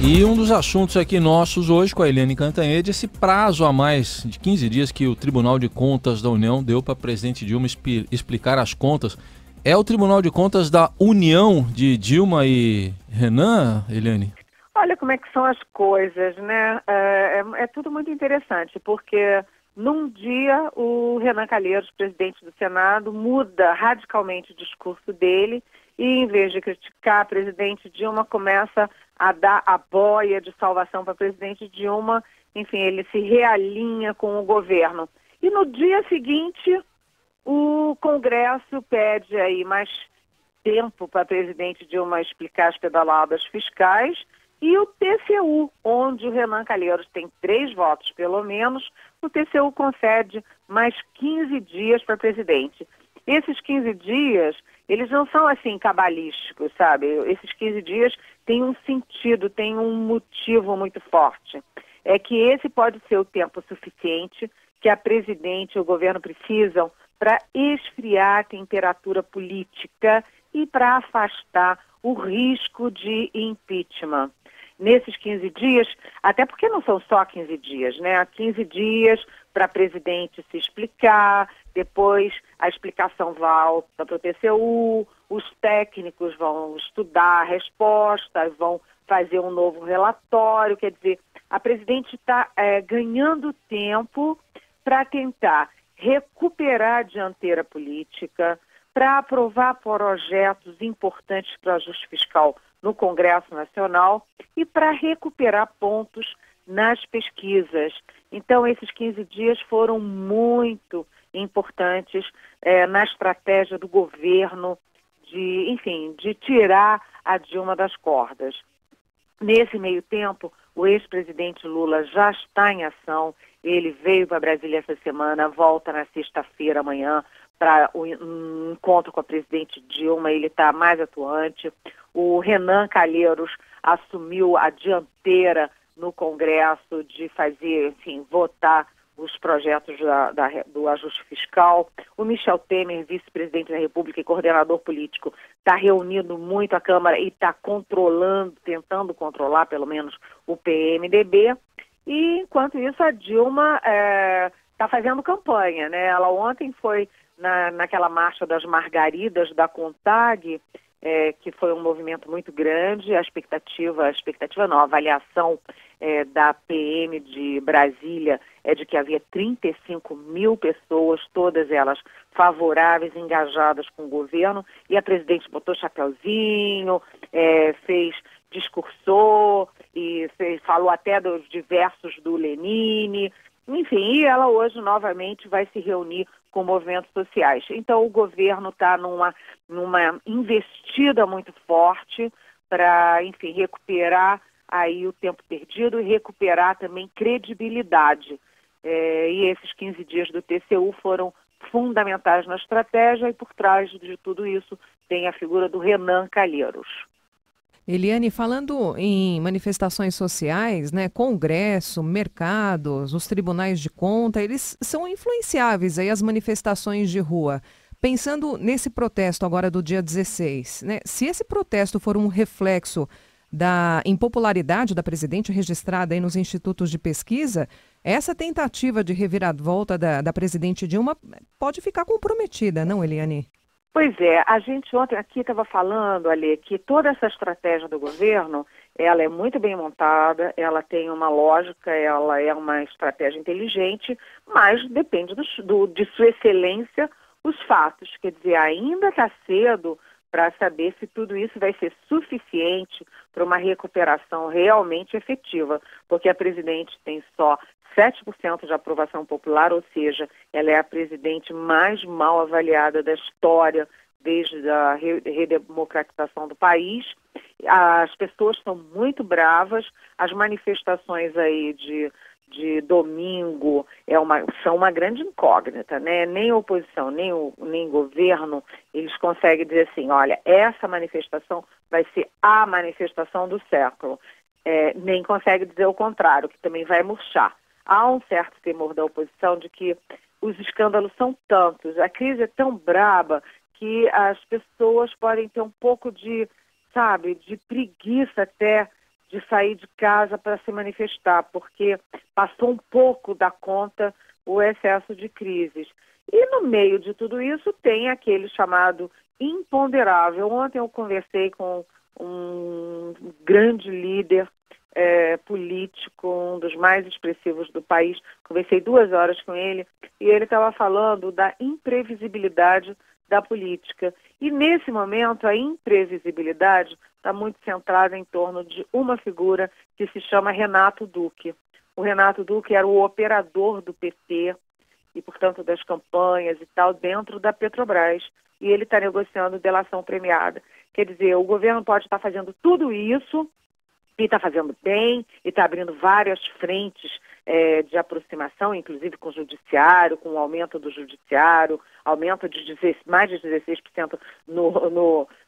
E um dos assuntos aqui nossos hoje com a Eliane Cantanhede, esse prazo a mais de 15 dias que o Tribunal de Contas da União deu para a presidente Dilma explicar as contas. É o Tribunal de Contas da União de Dilma e Renan, Eliane? Olha como é que são as coisas, né? É tudo muito interessante, porque num dia o Renan Calheiros, presidente do Senado, muda radicalmente o discurso dele e, em vez de criticar a presidente Dilma, começa a dar a boia de salvação para a presidente Dilma. Enfim, ele se realinha com o governo. E no dia seguinte, o Congresso pede aí mais tempo para a presidente Dilma explicar as pedaladas fiscais. E o TCU, onde o Renan Calheiros tem 3 votos pelo menos, o TCU concede mais 15 dias para a presidente. Esses 15 dias, eles não são assim cabalísticos, sabe? Esses 15 dias têm um sentido, têm um motivo muito forte. É que esse pode ser o tempo suficiente que a presidente e o governo precisam para esfriar a temperatura política e para afastar o risco de impeachment. Nesses 15 dias, até porque não são só 15 dias, né? Há 15 dias para a presidente se explicar, depois a explicação volta para o TCU, os técnicos vão estudar a resposta, vão fazer um novo relatório. Quer dizer, a presidente está ganhando tempo para tentar recuperar a dianteira política, para aprovar projetos importantes para o ajuste fiscal no Congresso Nacional e para recuperar pontos nas pesquisas. Então, esses 15 dias foram muito importantes na estratégia do governo de tirar a Dilma das cordas. Nesse meio tempo, o ex-presidente Lula já está em ação. Ele veio para Brasília essa semana, volta na sexta-feira amanhã para um encontro com a presidente Dilma. Ele está mais atuante. O Renan Calheiros assumiu a dianteira no Congresso de fazer, enfim, votar os projetos do ajuste fiscal. O Michel Temer, vice-presidente da República e coordenador político, está reunindo muito a Câmara e está tentando controlar pelo menos o PMDB. E, enquanto isso, a Dilma está fazendo campanha, né? Ela ontem foi naquela marcha das Margaridas da CONTAG, que foi um movimento muito grande. A avaliação da PM de Brasília é de que havia 35 mil pessoas, todas elas favoráveis, engajadas com o governo, e a presidente botou chapeuzinho, discursou e falou até dos diversos do Lenine, enfim, e ela hoje novamente vai se reunir com movimentos sociais. Então o governo está numa investida muito forte para, enfim, recuperar aí o tempo perdido e recuperar também credibilidade. E esses 15 dias do TCU foram fundamentais na estratégia, e por trás de tudo isso tem a figura do Renan Calheiros. Eliane, falando em manifestações sociais, né, Congresso, mercados, os tribunais de conta, eles são influenciáveis aí as manifestações de rua. Pensando nesse protesto agora do dia 16, né, se esse protesto for um reflexo da impopularidade da presidente registrada aí nos institutos de pesquisa, essa tentativa de reviravolta da presidente Dilma pode ficar comprometida, não, Eliane? Pois é, a gente ontem aqui estava falando, Ale, que toda essa estratégia do governo, ela é muito bem montada, ela tem uma lógica, ela é uma estratégia inteligente, mas depende de sua excelência os fatos. Quer dizer, ainda está cedo para saber se tudo isso vai ser suficiente para uma recuperação realmente efetiva, porque a presidente tem só 7% de aprovação popular, ou seja, ela é a presidente mais mal avaliada da história desde a redemocratização do país. As pessoas estão muito bravas, as manifestações aí de domingo são uma grande incógnita, né? Nem a oposição, nem governo, eles conseguem dizer assim, olha, essa manifestação vai ser a manifestação do século. Nem consegue dizer o contrário, que também vai murchar. Há um certo temor da oposição de que os escândalos são tantos, a crise é tão braba que as pessoas podem ter um pouco de preguiça até de sair de casa para se manifestar, porque passou um pouco da conta o excesso de crises. E no meio de tudo isso tem aquele chamado imponderável. Ontem eu conversei com um grande líder político, um dos mais expressivos do país. Conversei 2 horas com ele e ele estava falando da imprevisibilidade da política. E nesse momento a imprevisibilidade está muito centrada em torno de uma figura que se chama Renato Duque. O Renato Duque era o operador do PT e, portanto, das campanhas e tal, dentro da Petrobras. E ele está negociando delação premiada. Quer dizer, o governo pode estar fazendo tudo isso, e está fazendo bem, e está abrindo várias frentes de aproximação, inclusive com o judiciário, com o aumento do judiciário, aumento de mais de 16%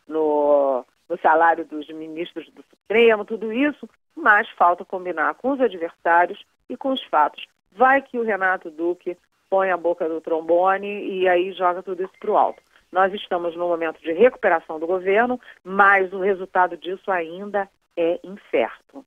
no salário dos ministros do Supremo, tudo isso, mas falta combinar com os adversários e com os fatos. Vai que o Renato Duque põe a boca no trombone e aí joga tudo isso para o alto. Nós estamos num momento de recuperação do governo, mas o resultado disso ainda é incerto.